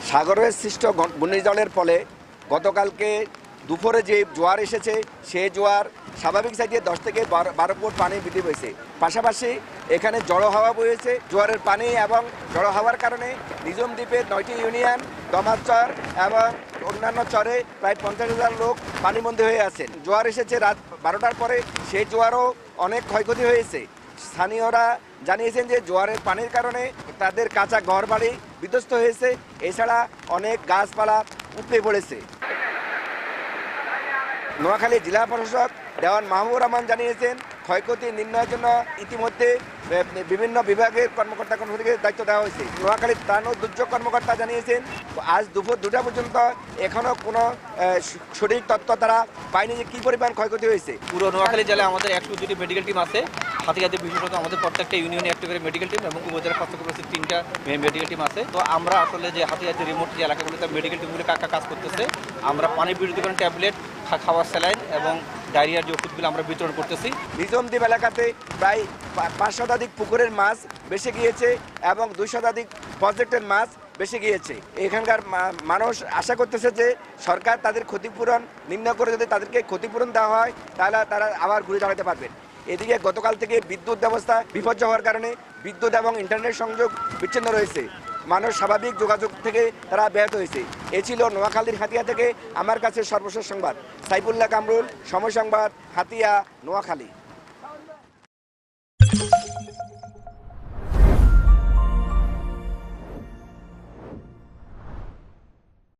সাগরের সৃষ্ট ঘূর্ণিঝড়ের ফলে গতকালকে দুপুরে যে জোয়ার এসেছে সেই জোয়ার স্বাভাবিক চাইতে 10 থেকে 12 ফুট পানি বৃদ্ধি পেয়েছে। পাশাপাশি এখানে জড়ো হাওয়া বইছে। জোয়ারের পানি এবং জড়ো হাওয়ার কারণে নিজম দ্বীপের 9টি ইউনিয়ন, দমাচর এবং অন্যান্য চরে প্রায় 50,000 লোক পানিবন্দী হয়ে আছেন। জোয়ার এসেছে রাত 12টার পরে, সেই জোয়ারও অনেক ক্ষয়ক্ষতি হয়েছে। স্থানীয়রা জানিয়েছেন যে জোয়ারের পানির কারণে তাদের কাঁচা ঘরবাড়ি বিধ্বস্ত হয়েছে, এছাড়া অনেক গাছপালা উপড়ে পড়েছে। নোয়াখালী জেলা প্রশাসক দেওয়ান মাহবুবুর রহমান জানিয়েছেন ক্ষয়ক্ষতি নির্ণয়ের জন্য ইতিমধ্যে বিভিন্ন বিভাগের কর্মকর্তাকে দায়িত্ব দেওয়া হয়েছে। নোয়াখালীর ত্রাণ ও দুর্যোগ কর্মকর্তা জানিয়েছেন আজ দুপুর 2টা পর্যন্ত এখনও কোনো সঠিক তথ্য তারা পায়নি যে কী পরিমাণ ক্ষয়ক্ষতি হয়েছে। পুরো নোয়াখালী জেলায় আমাদের 102টি মেডিকেল টিম আছে। হাতিয়াতে বিশেষত আমাদের প্রত্যেকটা ইউনিয়নে একটা করে মেডিকেল টিম এবং উপজেলা স্বাস্থ্য কমপ্লেক্সে 3টা মেডিকেল টিম আছে। তো আমরা আসলে যে হাতিয়াতে রিমোট যে এলাকাগুলোতে মেডিকেল টিমগুলো কাজ করতেছে, আমরা পানি বিরোধীকরণ ট্যাবলেট, খাওয়ার স্যালাইন এবং ডায়রিয়ার যে ওষুধগুলো আমরা বিতরণ করতেছি। নিজম দ্বীপ এলাকাতে প্রায় 5 শতাধিক পুকুরের মাছ বেশি গিয়েছে এবং 2 শতাধিক প্রজেক্টের মাছ বেশি গিয়েছে। এখানকার মানুষ আশা করতেছে যে সরকার তাদের ক্ষতিপূরণ নির্ণয় করে যদি তাদেরকে ক্ষতিপূরণ দেওয়া হয় তাহলে তারা আবার ঘুরে দাঁড়াতে পারবেন। এদিকে গতকাল থেকে বিদ্যুৎ ব্যবস্থা বিপর্যয় হওয়ার কারণে বিদ্যুৎ এবং ইন্টারনেট সংযোগ বিচ্ছিন্ন রয়েছে। মানুষ স্বাভাবিক যোগাযোগ থেকে তারা ব্যাহত হয়েছে। এ ছিল নোয়াখালীর হাতিয়া থেকে আমার কাছে সর্বশেষ সংবাদ। সাইফুল্লাহ কামরুল, সময় সংবাদ, হাতিয়া, নোয়াখালী।